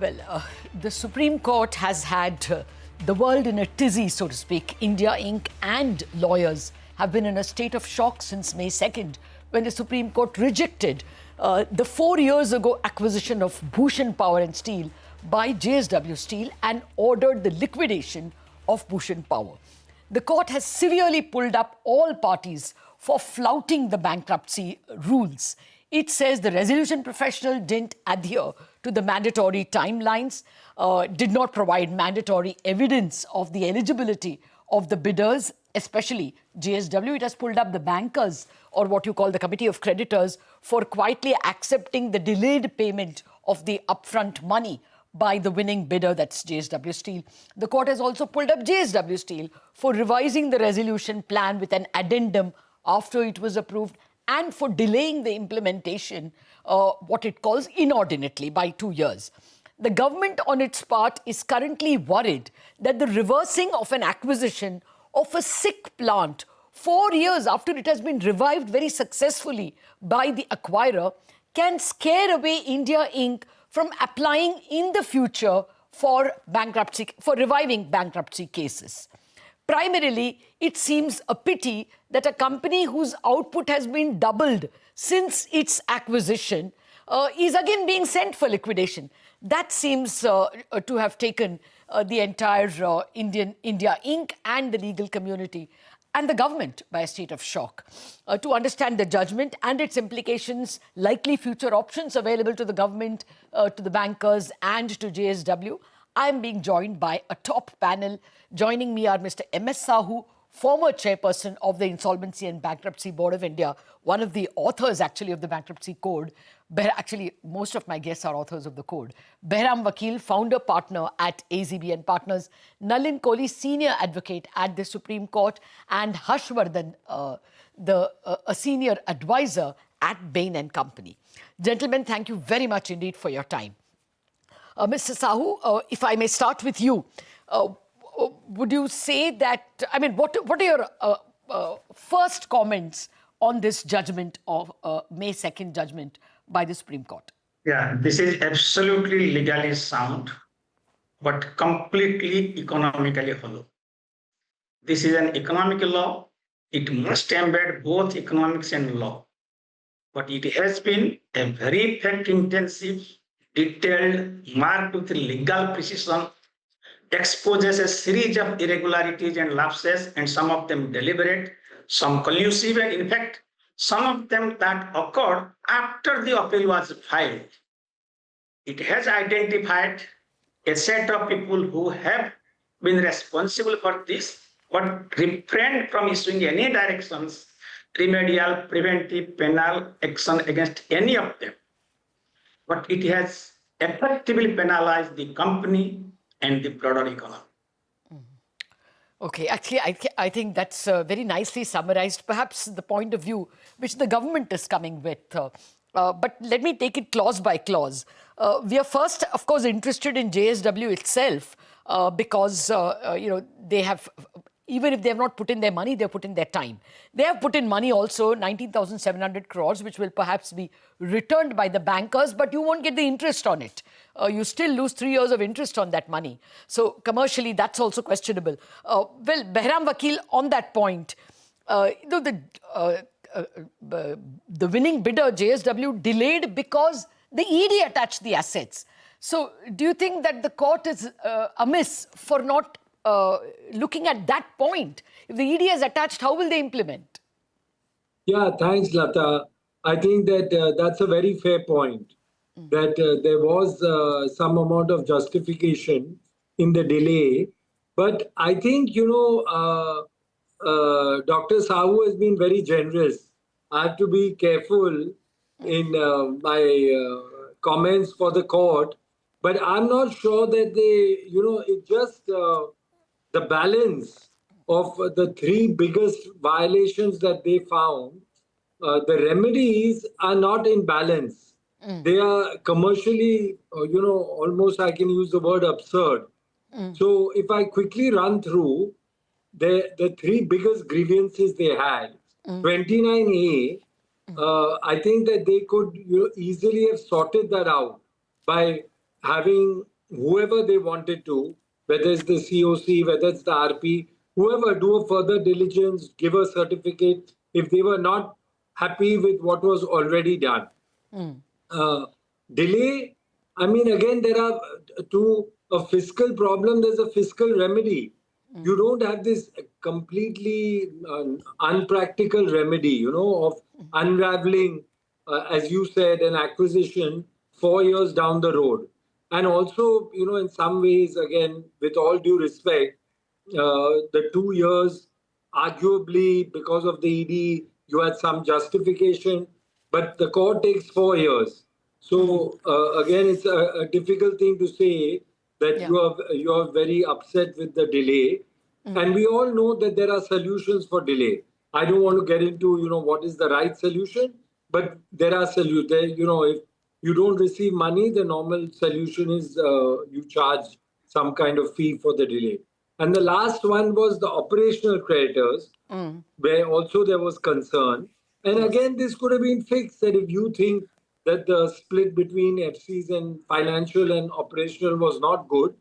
Well, the Supreme Court has had the world in a tizzy, so to speak. India Inc. and lawyers have been in a state of shock since May 2nd, when the Supreme Court rejected the 4 years ago acquisition of Bhushan Power and Steel by JSW Steel and ordered the liquidation of Bhushan Power. The court has severely pulled up all parties for flouting the bankruptcy rules. It says the resolution professional didn't adhere to the mandatory timelines, did not provide mandatory evidence of the eligibility of the bidders, especially JSW. It has pulled up the bankers, or what you call the committee of creditors, for quietly accepting the delayed payment of the upfront money by the winning bidder, that's JSW Steel. The court has also pulled up JSW Steel for revising the resolution plan with an addendum after it was approved, and for delaying the implementation, what it calls inordinately, by 2 years. The government, on its part, is currently worried that the reversing of an acquisition of a sick plant 4 years after it has been revived very successfully by the acquirer can scare away India Inc. from applying in the future for reviving bankruptcy cases. Primarily, it seems a pity that a company whose output has been doubled since its acquisition is again being sent for liquidation. That seems to have taken the entire India Inc. and the legal community and the government by a state of shock. To understand the judgment and its implications, likely future options available to the government, to the bankers and to JSW, I am being joined by a top panel. Joining me are Mr. MS Sahoo, former chairperson of the Insolvency and Bankruptcy Board of India, one of the authors actually of the Bankruptcy Code. Actually, most of my guests are authors of the code. Bahram, Vakil, founder partner at AZB and Partners. Nalin S Kohli, senior advocate at the Supreme Court. And Vardhan, a senior advisor at Bain and Company. Gentlemen, thank you very much indeed for your time. Mr. Sahoo, if I may start with you, would you say that, what are your first comments on this judgment of May 2nd judgment by the Supreme Court? Yeah, this is absolutely legally sound, but completely economically hollow. This is an economic law. It must embed both economics and law. But it has been a very fact-intensive, detailed, marked with legal precision, exposes a series of irregularities and lapses, and some of them deliberate, some collusive, and in fact, some of them that occurred after the appeal was filed. It has identified a set of people who have been responsible for this, but refrained from issuing any directions, remedial, preventive, penal action against any of them. But it has effectively penalized the company and the broader economy. Okay, actually, I think that's very nicely summarized, perhaps the point of view which the government is coming with. But let me take it clause by clause. We are first, of course, interested in JSW itself because, they have, even if they have not put in their money, they have put in their time. They have put in money also, 19,700 crores, which will perhaps be returned by the bankers, but you won't get the interest on it. You still lose 3 years of interest on that money. So commercially, that's also questionable. Well, Bahram, Vakil, on that point, the winning bidder, JSW, delayed because the ED attached the assets. So do you think that the court is amiss for not looking at that point? If the ED is attached, how will they implement? Yeah, thanks, Latha. I think that that's a very fair point, that there was some amount of justification in the delay. But I think, Dr. Sahoo has been very generous. I have to be careful in my comments for the court. But I'm not sure that they, it just the balance of the 3 biggest violations that they found, the remedies are not in balance. They are commercially, almost I can use the word absurd. So if I quickly run through the 3 biggest grievances they had, 29A, I think that they could easily have sorted that out by having whoever they wanted to, whether it's the COC, whether it's the RP, whoever, do a further diligence, give a certificate if they were not happy with what was already done. Delay, I mean, again, there are to a fiscal problem, there's a fiscal remedy. You don't have this completely unpractical remedy, of unraveling, as you said, an acquisition 4 years down the road. And also, in some ways, again, with all due respect, the 2 years, arguably because of the ED, you had some justification, but the court takes 4 years. So again, it's a difficult thing to say that you are very upset with the delay, and we all know that there are solutions for delay. I don't want to get into what is the right solution, but there are solutions. If you don't receive money, the normal solution is you charge some kind of fee for the delay. And the last one was the operational creditors, where also there was concern. And again, this could have been fixed, that if you think that the split between FCs and financial and operational was not good,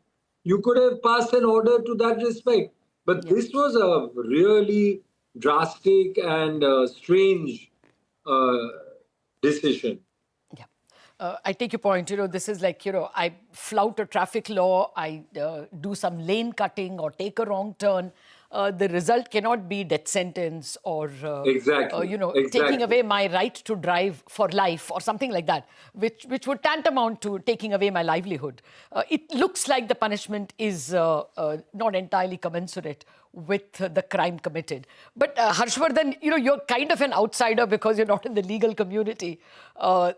you could have passed an order to that respect. But this was a really drastic and strange decision. I take your point. This is like, I flout a traffic law, I do some lane cutting or take a wrong turn. The result cannot be death sentence or, taking away my right to drive for life or something like that, which would tantamount to taking away my livelihood. It looks like the punishment is not entirely commensurate with the crime committed. But Harshvardhan, you're kind of an outsider because you're not in the legal community.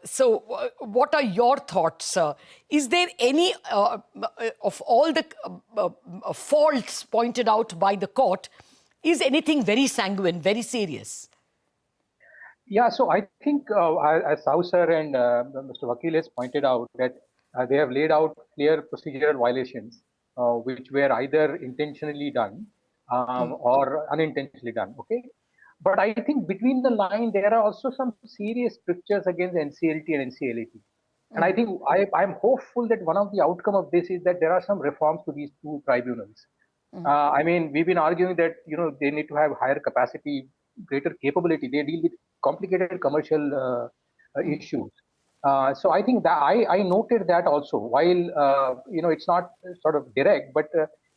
So what are your thoughts? Is there any of all the faults pointed out by the court, is anything very sanguine, very serious? Yeah, so I think as Sahoo sir and Mr. Vakil has pointed out that they have laid out clear procedural violations which were either intentionally done or unintentionally done, okay? But I think between the line, there are also some serious strictures against NCLT and NCLAT. And I think I'm hopeful that one of the outcome of this is that there are some reforms to these two tribunals. I mean, we've been arguing that, they need to have higher capacity, greater capability. They deal with complicated commercial issues. So I think that I noted that also, while, it's not sort of direct, but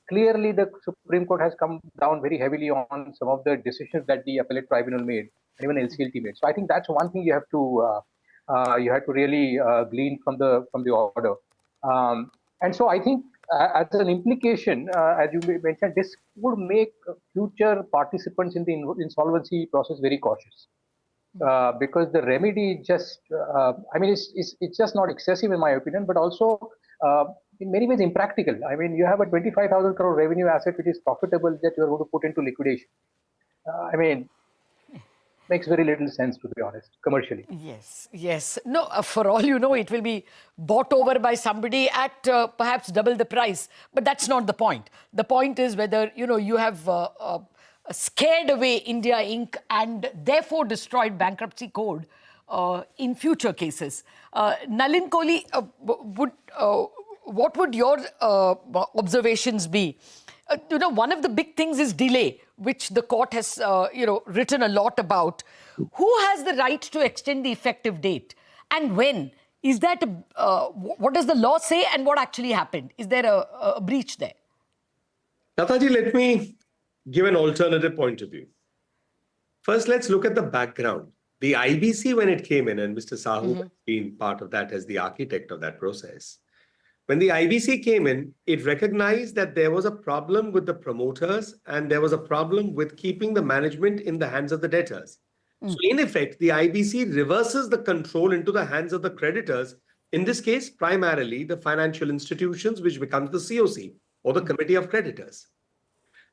clearly the Supreme Court has come down very heavily on some of the decisions that the appellate tribunal made, and even LCLT made. So I think that's one thing you have to really glean from the order. And so I think as an implication, as you mentioned, this would make future participants in the insolvency process very cautious. Because the remedy just, it's just not excessive in my opinion, but also in many ways impractical. I mean, you have a 25,000 crore revenue asset which is profitable that you are going to put into liquidation. Makes very little sense, to be honest, commercially. Yes. No, for all you know, it will be bought over by somebody at perhaps double the price. But that's not the point. The point is whether, you have scared away India Inc. and therefore destroyed bankruptcy code in future cases. Nalin Kohli, what would your observations be? One of the big things is delay, which the court has, written a lot about. Who has the right to extend the effective date? And when? Is that, what does the law say and what actually happened? Is there a breach there? Lathaji, let me give an alternative point of view. First, let's look at the background. The IBC, when it came in, and Mr. Sahoo has been part of that as the architect of that process, when the IBC came in, it recognized that there was a problem with the promoters and there was a problem with keeping the management in the hands of the debtors. So in effect, the IBC reverses the control into the hands of the creditors, in this case, primarily the financial institutions, which becomes the COC or the Committee of Creditors.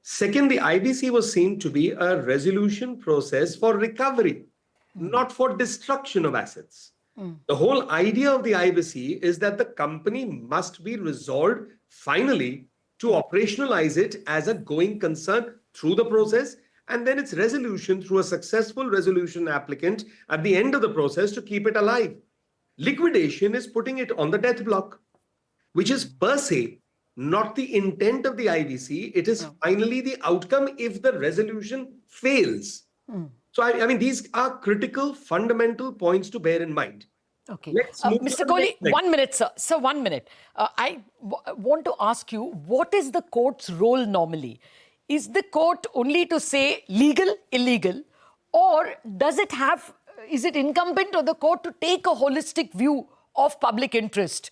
Second, the IBC was seen to be a resolution process for recovery, not for destruction of assets. The whole idea of the IBC is that the company must be resolved finally to operationalize it as a going concern through the process, and then its resolution through a successful resolution applicant at the end of the process to keep it alive. Liquidation is putting it on the death block. which is per se not the intent of the IBC. It is finally the outcome if the resolution fails. So, I mean, these are critical, fundamental points to bear in mind. Okay. Let's move Mr. to the Kohli, next thing. 1 minute, sir. Sir, 1 minute. Want to ask you, what is the court's role normally? Is the court only to say legal, illegal, or does it have, is it incumbent on the court to take a holistic view of public interest?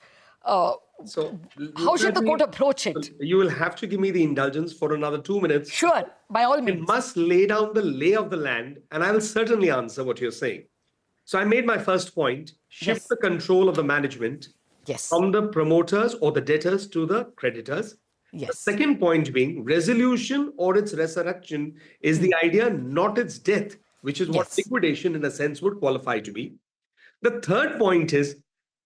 So, How should the court approach it? You will have to give me the indulgence for another 2 minutes. Sure, by all It means. must lay down the lay of the land, and I will certainly answer what you're saying. So I made my first point, shift Yes. the control of the management Yes. from the promoters or the debtors to the creditors. The Yes. second point being resolution or its resurrection is the idea, not its death, which is what Yes. liquidation in a sense would qualify to be. The third point is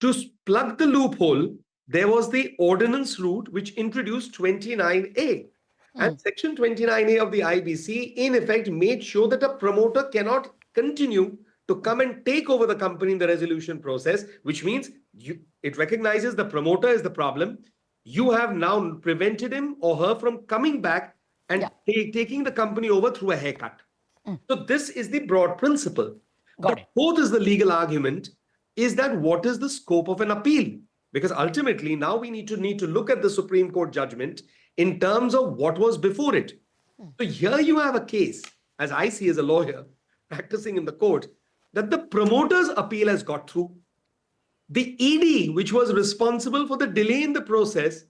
to plug the loophole. There was the ordinance route which introduced 29A. And section 29A of the IBC in effect made sure that a promoter cannot continue to come and take over the company in the resolution process, which means it recognizes the promoter is the problem. You have now prevented him or her from coming back and taking the company over through a haircut. So this is the broad principle. Got it. Fourth is the legal argument, is that what is the scope of an appeal? Because ultimately now we need to look at the Supreme Court judgment in terms of what was before it. So here you have a case, as I see as a lawyer practicing in the court, that the promoter's appeal has got through. The ED, which was responsible for the delay in the process,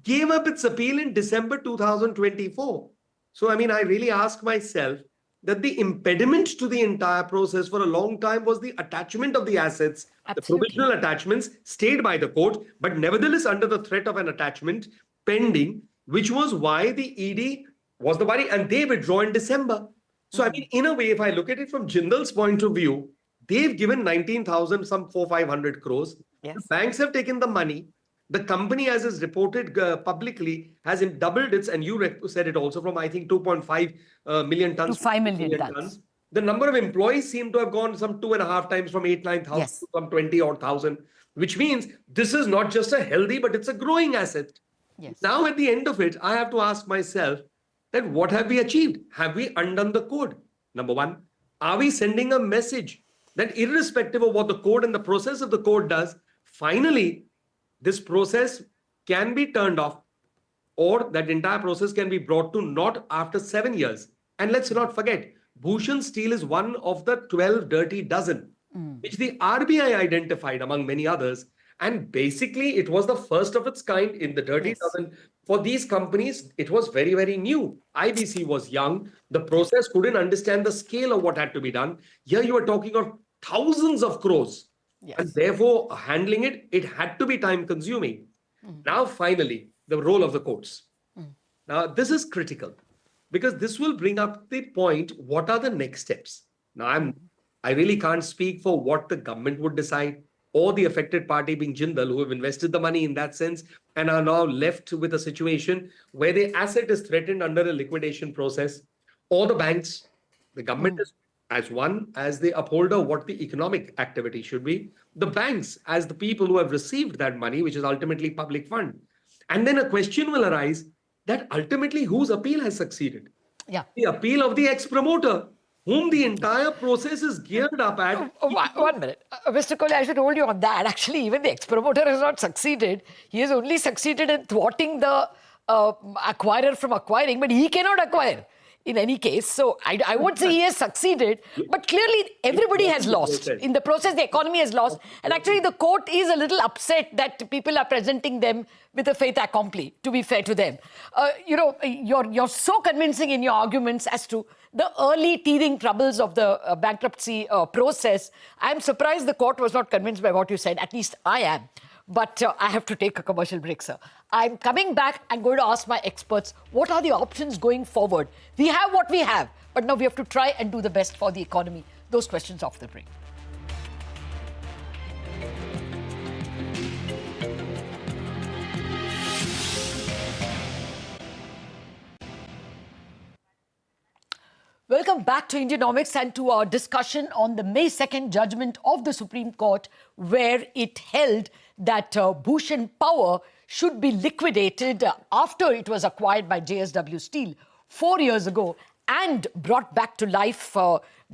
gave up its appeal in December 2024. So, I mean, I really ask myself that the impediment to the entire process for a long time was the attachment of the assets. Absolutely. The provisional attachments stayed by the court, but nevertheless under the threat of an attachment pending, which was why the ED was the worry, and they withdraw in December. So, I mean, in a way, if I look at it from Jindal's point of view, they've given 19,000, some 400-500 crores. Yes. The banks have taken the money. The company, as is reported publicly, has doubled its, and you said it also, from I think 2.5 million tons To 5 million tons. The number of employees seem to have gone some 2.5 times, from 8,000-9,000 Yes. to some 20-odd thousand, which means this is not just a healthy, but it's a growing asset. Yes. Now, at the end of it, I have to ask myself that what have we achieved? Have we undone the code? Number one, are we sending a message that irrespective of what the code and the process of the code does, finally, this process can be turned off, or that entire process can be brought to naught after 7 years? And let's not forget, Bhushan Steel is one of the 12 dirty dozen, which the RBI identified among many others. And basically, it was the first of its kind in the dirty dozen. For these companies, it was very, very new. IBC was young. The process couldn't understand the scale of what had to be done. Here you are talking of thousands of crores. Yes. And therefore, handling it had to be time consuming. Now, finally, the role of the courts. Now, this is critical because this will bring up the point, what are the next steps? Now, I really can't speak for what the government would decide, or the affected party being Jindal, who have invested the money in that sense and are now left with a situation where the asset is threatened under a liquidation process, or the banks. The government is as the upholder what the economic activity should be. The banks as the people who have received that money, which is ultimately public fund. And then a question will arise that ultimately whose appeal has succeeded? Yeah. The appeal of the ex-promoter, whom the entire process is geared up at. 1 minute. Mr. Kohli, I should hold you on that. Actually, even the ex-promoter has not succeeded. He has only succeeded in thwarting the acquirer from acquiring, but he cannot acquire in any case. So I won't say he has succeeded, but clearly everybody has lost. In the process, the economy has lost. And actually, the court is a little upset that people are presenting them with a fait accompli, to be fair to them. You're so convincing in your arguments as to the early teething troubles of the bankruptcy process. I'm surprised the court was not convinced by what you said. At least I am. But I have to take a commercial break, sir. I'm coming back and going to ask my experts, what are the options going forward? We have what we have, but now we have to try and do the best for the economy. Those questions after the break. Welcome Welcome back to Indianomics and to our discussion on the May 2nd judgment of the Supreme Court, where it held that Bhushan Power should be liquidated after it was acquired by JSW Steel 4 years ago and brought back to life,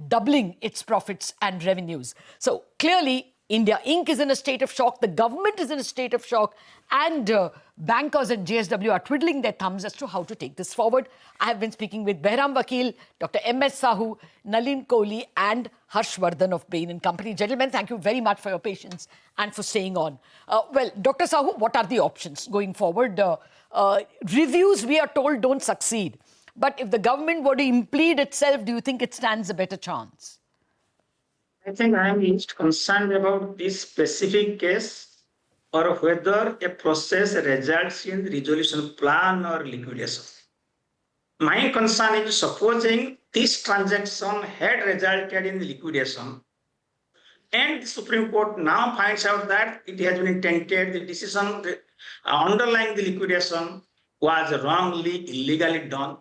doubling its profits and revenues. So clearly, India Inc. is in a state of shock, the government is in a state of shock, and bankers and JSW are twiddling their thumbs as to how to take this forward. I have been speaking with Bahram, Vakil, Dr. MS Sahoo, Nalin Kohli and Vardhan of Bain and Company. Gentlemen, thank you very much for your patience and for staying on. Well, Dr. Sahoo, what are the options going forward? Reviews, we are told, don't succeed. But if the government were to implead itself, do you think it stands a better chance? I think I am least concerned about this specific case or whether a process results in resolution plan or liquidation. My concern is supposing this transaction had resulted in liquidation and the Supreme Court now finds out that it has been tainted, the decision underlying the liquidation was wrongly, illegally done.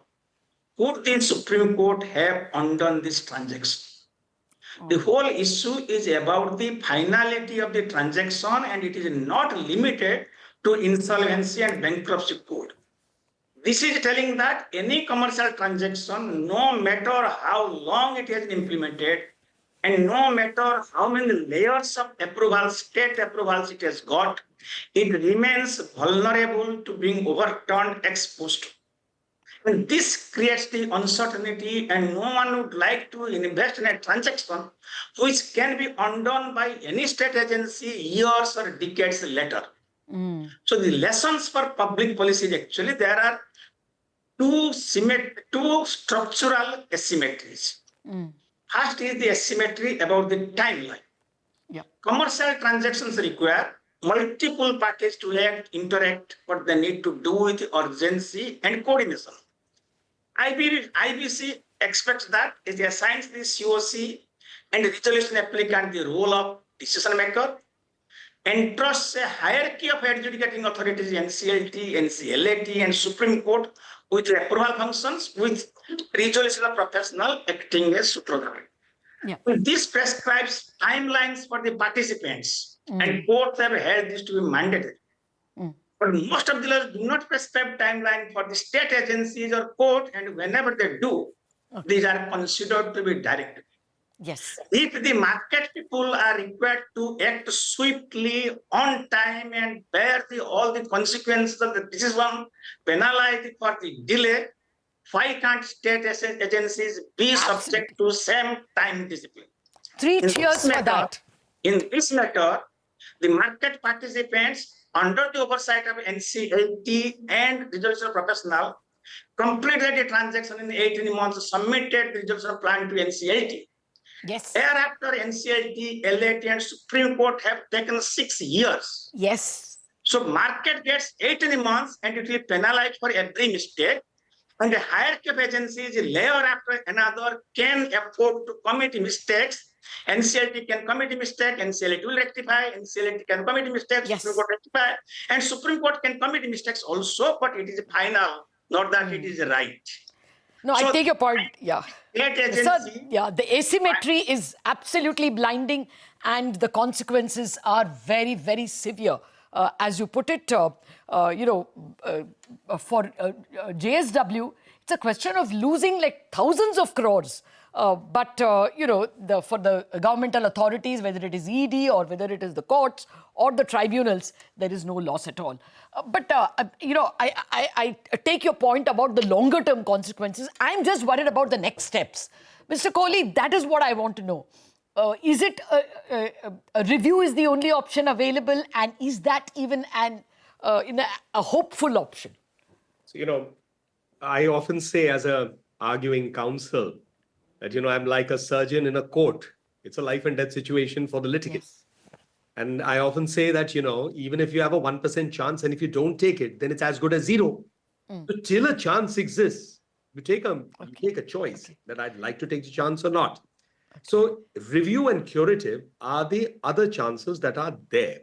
Could the Supreme Court have undone this transaction? The whole issue is about the finality of the transaction, and it is not limited to insolvency and bankruptcy code. This is telling that any commercial transaction, no matter how long it has been implemented, and no matter how many layers of approvals, state approvals it has got, it remains vulnerable to being overturned ex post. And this creates the uncertainty, and no one would like to invest in a transaction which can be undone by any state agency years or decades later. So the lessons for public policy is actually there are two structural asymmetries. First is the asymmetry about the timeline. Commercial transactions require multiple parties to interact, what they need to do with urgency and coordination. IBC expects that it assigns the COC and resolution applicant the role of decision maker, entrusts a hierarchy of adjudicating authorities, NCLT, NCLAT, and Supreme Court with approval functions, with resolution professional acting as supervisor. This prescribes timelines for the participants, and courts have held this to be mandatory. But most of the laws do not prescribe timeline for the state agencies or court, and whenever they do, these are considered to be directive. Yes. If the market people are required to act swiftly, on time, and bear all the consequences of the decision, penalized for the delay, why can't state agencies be subject to same time discipline? Three cheers for that. In this matter, the market participants, under the oversight of NCLT and resolution professional, completed the transaction in 18 months, submitted the resolution plan to NCLT. Yes. Thereafter, NCLT, LAT, and Supreme Court have taken 6 years. Yes. So market gets 18 months and it will penalize for every mistake. And the hierarchy of agencies, layer after another, can afford to commit mistakes. NCLT can commit a mistake, NCLT will rectify, NCLT can commit a mistake, Supreme Court rectify, and Supreme Court can commit mistakes also, but it is final, not that it is right. No, so I take your point. Yeah. Agency, the asymmetry is absolutely blinding, and the consequences are very, very severe. As you put it, for JSW, it's a question of losing like thousands of crores. But for the governmental authorities, whether it is ED or whether it is the courts or the tribunals, there is no loss at all. I take your point about the longer term consequences. I'm just worried about the next steps. Mr. Kohli, that is what I want to know. Is it a review is the only option available, and is that even a hopeful option? So, I often say as a arguing counsel that, I'm like a surgeon in a court. It's a life and death situation for the litigant. Yes. And I often say that, even if you have a 1% chance and if you don't take it, then it's as good as zero. So till a chance exists, you take a choice that I'd like to take the chance or not. So review and curative are the other chances that are there.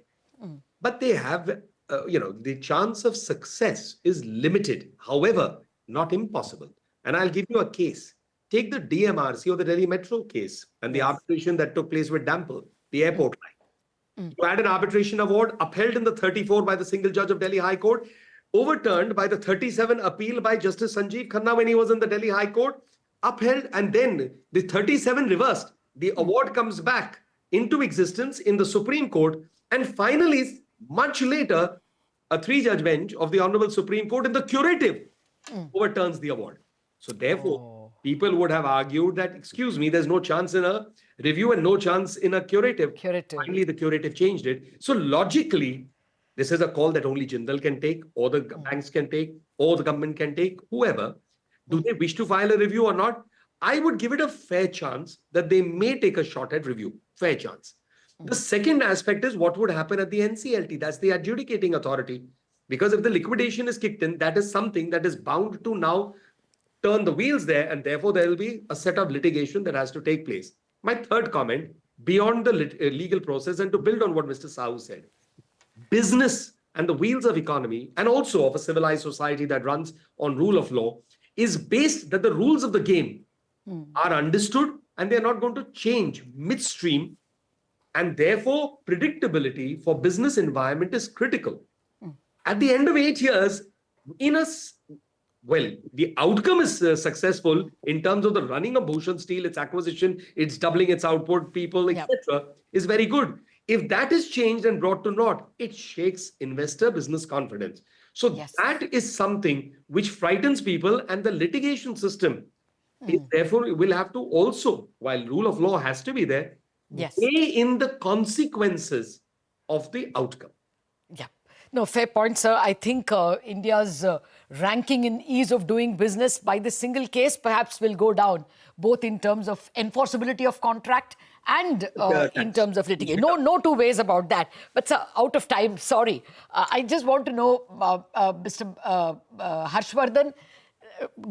But they have, the chance of success is limited. However, not impossible. And I'll give you a case. Take the DMRC or the Delhi Metro case and the arbitration that took place with Dample, the airport line. You had an arbitration award upheld in the 34 by the single judge of Delhi High Court, overturned by the 37 appeal by Justice Sanjeev Khanna when he was in the Delhi High Court, upheld, and then the 37 reversed. The award comes back into existence in the Supreme Court, and finally, much later, a 3-judge bench of the Honorable Supreme Court in the curative overturns the award. So therefore, people would have argued that, excuse me, there's no chance in a review and no chance in a curative. Finally, the curative changed it. So logically, this is a call that only Jindal can take, or the banks can take, or the government can take, whoever. Do they wish to file a review or not? I would give it a fair chance that they may take a shot at review. Fair chance. The second aspect is what would happen at the NCLT. That's the adjudicating authority. Because if the liquidation is kicked in, that is something that is bound to now turn the wheels there, and therefore there will be a set of litigation that has to take place. My third comment, beyond the legal process, and to build on what Mr. Sahoo said, business and the wheels of economy, and also of a civilized society that runs on rule of law, is based that the rules of the game are understood and they're not going to change midstream, and therefore predictability for business environment is critical. At the end of 8 years, the outcome is successful in terms of the running of Bhushan Steel, its acquisition, its doubling its output, people, etc., is very good. If that is changed and brought to naught, it shakes investor business confidence. So that is something which frightens people, and the litigation system is therefore will have to also, while rule of law has to be there, weigh in the consequences of the outcome. Yeah. No, fair point, sir. I think India's ranking in ease of doing business by the single case perhaps will go down, both in terms of enforceability of contract and in terms of litigation. No two ways about that. But sir, out of time, sorry. I just want to know, Mr. Harshvardhan,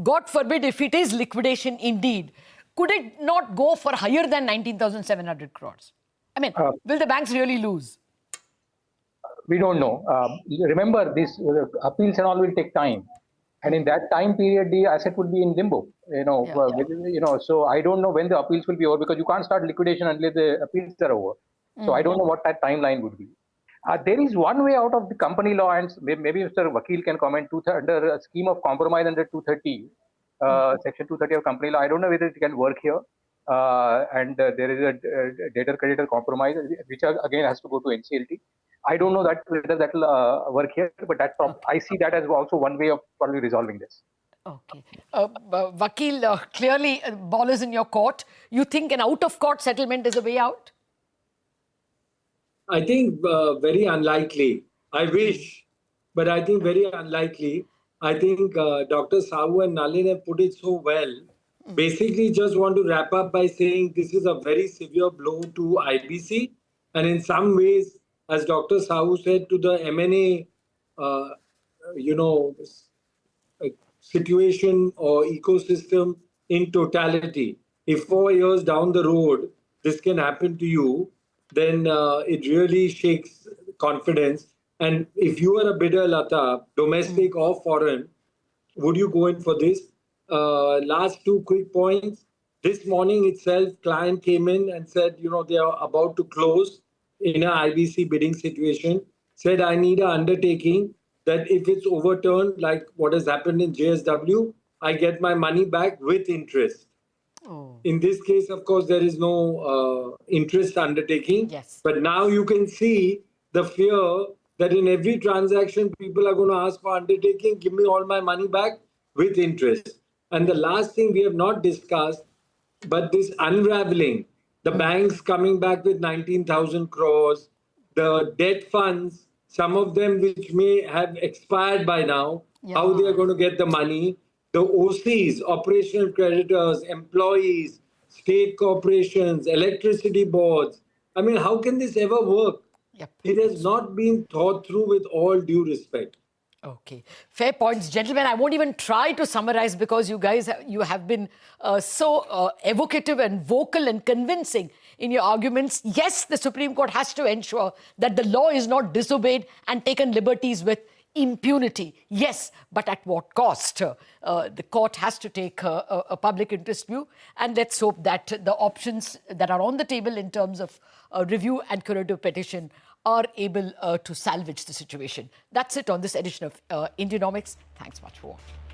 God forbid if it is liquidation indeed, could it not go for higher than 19,700 crores? I mean, will the banks really lose? We don't know. Remember, these appeals and all will take time, and in that time period, the asset would be in limbo. So I don't know when the appeals will be over, because you can't start liquidation unless the appeals are over. So I don't know what that timeline would be. There is one way out of the company law, and maybe Mr. Vakil can comment, under a scheme of compromise under 230, Section 230 of company law. I don't know whether it can work here. And there is a debtor-creditor compromise, which again has to go to NCLT. I don't know whether that will work here, but I see that as also one way of probably resolving this. Okay. Vakil, clearly ball is in your court. You think an out-of-court settlement is a way out? I think very unlikely. I wish, but I think very unlikely. I think Dr. Sahoo and Nalin have put it so well. Basically, just want to wrap up by saying this is a very severe blow to IBC, and in some ways, as Dr. Sahoo said, to the M&A, situation or ecosystem in totality. If 4 years down the road, this can happen to you, then it really shakes confidence. And if you are a bidder, Latha, domestic or foreign, would you go in for this? Last 2 quick points. This morning itself, client came in and said, they are about to close in an IBC bidding situation. Said, I need an undertaking that if it's overturned, like what has happened in JSW, I get my money back with interest. In this case, of course, there is no interest undertaking. But now you can see the fear that in every transaction, people are going to ask for undertaking, give me all my money back with interest. And the last thing we have not discussed, but this unraveling, the banks coming back with 19,000 crores, the debt funds, some of them which may have expired by now, how they are going to get the money, the OCs, operational creditors, employees, state corporations, electricity boards. I mean, how can this ever work? It has not been thought through with all due respect. Okay. Fair points, gentlemen. I won't even try to summarize because you guys, you have been so evocative and vocal and convincing in your arguments. Yes, the Supreme Court has to ensure that the law is not disobeyed and taken liberties with, impunity. Yes, but at what cost? The court has to take a public interest view, and let's hope that the options that are on the table in terms of review and curative petition are able to salvage the situation. That's it on this edition of Indianomics. Thanks much for watching.